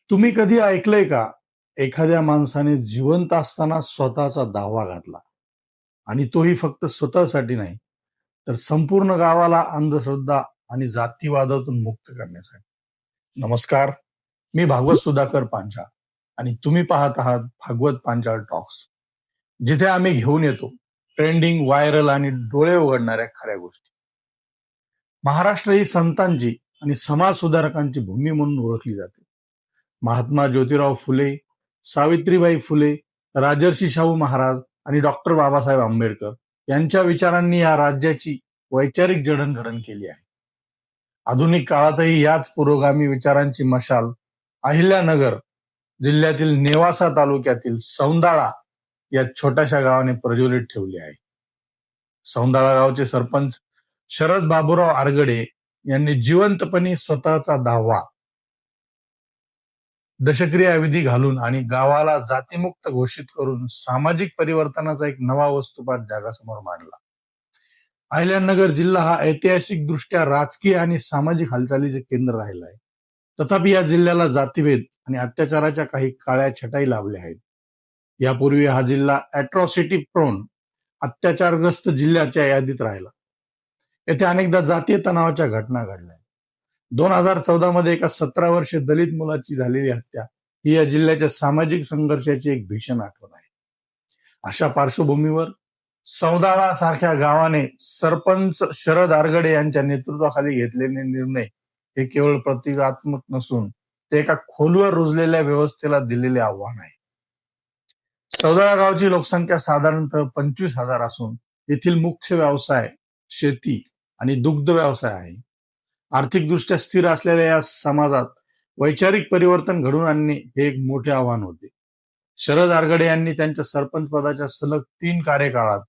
तुम्ही कधी ऐकलंय का? एखाद्या माणसाने जिवंत असताना स्वतःचा दावा घातला आणि तोही फक्त स्वतःसाठी नाही, तर संपूर्ण गावाला अंधश्रद्धा आणि जातीवादातून मुक्त करण्यासाठी. नमस्कार, मी भागवत सुधाकर पांचाळ आणि तुम्ही पाहत आहात भागवत पांचाळ टॉक्स, जिथे आम्ही घेऊन येतो ट्रेंडिंग, व्हायरल आणि डोळे उघडणाऱ्या खऱ्या गोष्टी. महाराष्ट्र ही संतांची आणि समाज सुधारकांची भूमी म्हणून ओळखली जाते. महात्मा ज्योतिराव फुले, सावित्रीबाई फुले, राजर्षी शाहू महाराज आणि डॉक्टर बाबासाहेब आंबेडकर यांच्या विचारांनी या राज्याची वैचारिक जडणघडण केली आहे. आधुनिक काळातही याच पुरोगामी विचारांची मशाल अहिल्यानगर जिल्ह्यातील नेवासा तालुक्यातील सौंदाळा या छोट्याशा गावाने प्रज्वलित ठेवली आहे. सौंदाळा गावचे सरपंच शरद बाबूराव आरगडे यांनी जिवंतपणे स्वतःचा दावा दशक्रिया विधी घालून आणि गावाला जातीमुक्त घोषित करून सामाजिक परिवर्तनाचा एक नवा वस्तुपाठ जगासमोर मांडला. अहिल्यानगर जिल्हा हा ऐतिहासिक दृष्ट्या राजकीय आणि सामाजिक हालचालीचे केंद्र राहिला आहे. तथापि या जिल्ह्याला जातीभेद आणि अत्याचाराच्या काही काळ्या छटाई लाभल्या आहेत. यापूर्वी हा जिल्हा अॅट्रॉसिटी प्रोन, अत्याचारग्रस्त जिल्ह्याच्या यादीत राहिला. येथे अनेकदा जातीय तणावाच्या घटना घडल्या. 2014 मध्ये एका 17 वर्षीय दलित मुलाची झालेली हत्या ही या जिल्ह्याच्या सामाजिक संघर्षाची एक भीषण आठवण आहे. अशा पार्श्वभूमीवर सौंदाळा सारख्या गावाने सरपंच शरद आरगडे यांच्या नेतृत्वाखाली घेतलेले निर्णय हे केवळ प्रतिकात्मक नसून ते एका खोलवर रुजलेल्या व्यवस्थेला दिलेले आव्हान आहे. सौंदाळा गावची लोकसंख्या साधारणतः 25,000 असून येथील मुख्य व्यवसाय शेती आणि दुग्ध व्यवसाय आहे. आर्थिकदृष्ट्या स्थिर असलेल्या या समाजात वैचारिक परिवर्तन घडवून आणणे हे एक मोठे आव्हान होते. शरद आरगडे यांनी त्यांच्या सरपंच पदाच्या सलग 3 कार्यकाळात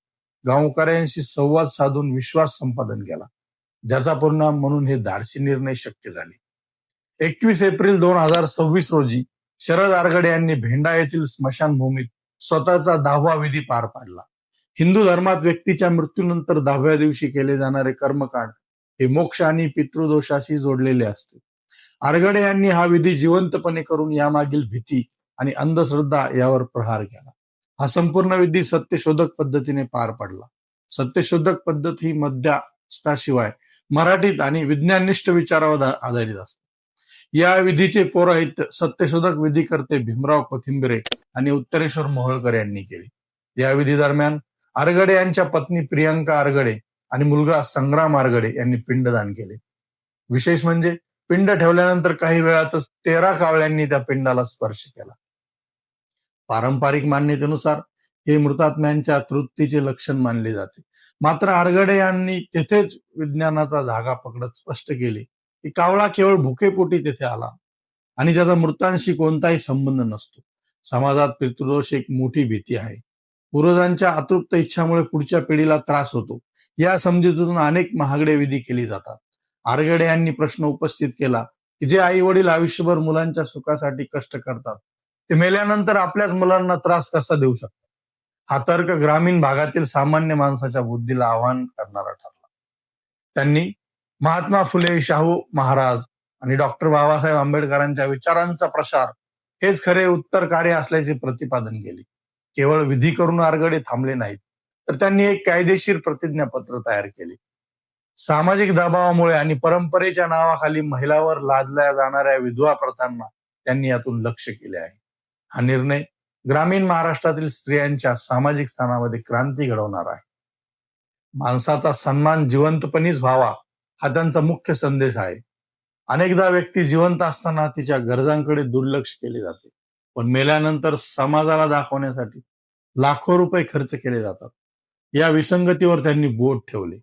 गावकऱ्यांशी संवाद साधून विश्वास संपादन केला, ज्याचा परिणाम म्हणून हे धाडसी निर्णय शक्य झाले. 21 एप्रिल 2026 रोजी शरद आरगडे यांनी भेंडा येथील स्मशानभूमीत स्वतःचा 10वा विधी पार पाडला. हिंदू धर्मात व्यक्तीच्या मृत्यूनंतर 10व्या दिवशी केले जाणारे कर्मकांड हे मोक्ष आणि पितृदोषाशी जोडलेले असते. आरगडे यांनी हा विधी जिवंतपणे करून यामागील भीती आणि अंधश्रद्धा यावर प्रहार केला. हा संपूर्ण विधी सत्यशोधक पद्धतीने पार पडला. सत्यशोधक पद्धत ही मध्यस्थाशिवाय मराठीत आणि विज्ञाननिष्ठ विचारावर आधारित असते. या विधीचे पौरोहित्य सत्यशोधक विधीकर्ते भीमराव कोथिंबिरे आणि उत्तरेश्वर मोहोळकर यांनी केले. या विधी दरम्यान आरगडे यांच्या पत्नी प्रियंका आरगडे आणि मुलगा संग्राम आरगडे यांनी पिंडदान केले. विशेष म्हणजे पिंड ठेवल्यानंतर काही वेळातच 13 कावळ्यांनी त्या पिंडाला स्पर्श केला. पारंपरिक मान्यतेनुसार हे मृतात्म्यांच्या तृप्तीचे लक्षण मानले जाते. मात्र आरगडे यांनी तेथेच विज्ञानाचा धागा पकडत स्पष्ट केले की कावळा केवळ भुकेपोटी तेथे आला आणि त्याचा मृतांशी कोणताही संबंध नसतो. समाजात पितृदोष एक मोठी भीती आहे. पूर्वजांच्या अतृप्त इच्छामुळे पुढच्या पिढीला त्रास होतो. या समजुतीतून अनेक महागडे विधी केली जातात. आरगडे यांनी प्रश्न उपस्थित केला की जे आई वडील आयुष्यभर मुलांच्या सुखासाठी कष्ट करतात ते मेल्यानंतर आपल्याच मुलांना त्रास कसा देऊ शकतात? हा तर्क ग्रामीण भागातील सामान्य माणसाच्या बुद्धीला आव्हान करणारा ठरला. त्यांनी महात्मा फुले, शाहू महाराज आणि डॉक्टर बाबासाहेब आंबेडकरांच्या विचारांचा प्रसार हेच खरे उत्तर कार्य असल्याचे प्रतिपादन केले. केवळ विधी करून आरगडे थांबले नाहीत, तर त्यांनी एक कायदेशीर प्रतिज्ञापत्र तयार केले. सामाजिक दबावामुळे आणि परंपरेच्या नावाखाली महिलांवर लादल्या जाणाऱ्या विधवा प्रथांना त्यांनी यातून लक्ष केले आहे. हा निर्णय ग्रामीण महाराष्ट्रातील स्त्रियांच्या सामाजिक स्थानामध्ये क्रांती घडवणार आहे. माणसाचा सन्मान जिवंतपणेच व्हावा हा त्यांचा मुख्य संदेश आहे. अनेकदा व्यक्ती जिवंत असताना तिच्या गरजांकडे दुर्लक्ष केले जाते, पण मेल्यानंतर समाजाला दाखवण्यासाठी लाखो रुपये खर्च केले जातात. या विसंगतीवर त्यांनी बोट ठेवले.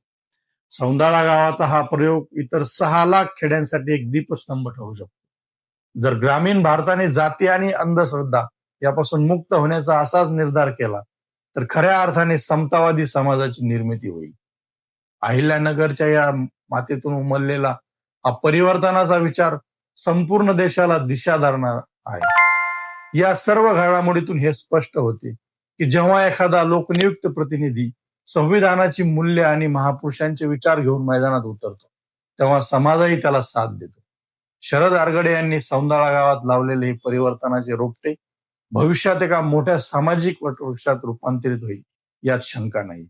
सौंदाळा गावाचा हा प्रयोग इतर 6 लाख खेड्यांसाठी एक दीपस्तंभ ठरू शकतो. जर ग्रामीण भारताने जाती आणि अंधश्रद्धा यापासून मुक्त होण्याचा असाच निर्धार केला तर खऱ्या अर्थाने समतावादी समाजाची निर्मिती होईल. अहिल्यानगरच्या या मातीतून उमललेला हा परिवर्तनाचा विचार संपूर्ण देशाला दिशा धरणार आहे. या सर्व घडामोडीतून हे स्पष्ट होते की जेव्हा एखादा लोकनियुक्त प्रतिनिधी संविधानाची मूल्य आणि महापुरुषांचे विचार घेऊन मैदानात उतरतो, तेव्हा समाजही त्याला साथ देतो. शरद आरगडे यांनी सौंदाळा गावात लावलेले हे परिवर्तनाचे रोपटे भविष्यात एका मोठ्या सामाजिक वटवृक्षात रूपांतरित होईल यात शंका नाही.